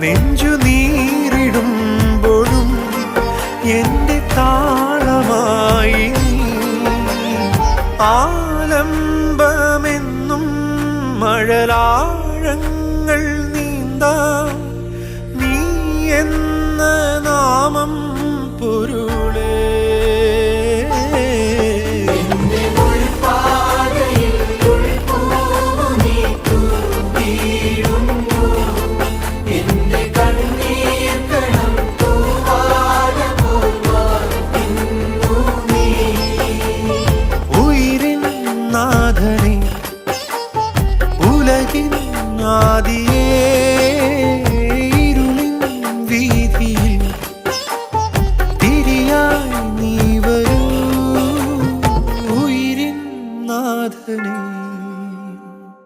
നെഞ്ചു നീറിടുമ്പോഴും എൻ്റെ താളമായി ആലംബമെന്നും മഴലാഴങ്ങൾ നീന്താ നീ എന്ന നാമം പൊരുളേ ഉലകിൻ ആദിയേ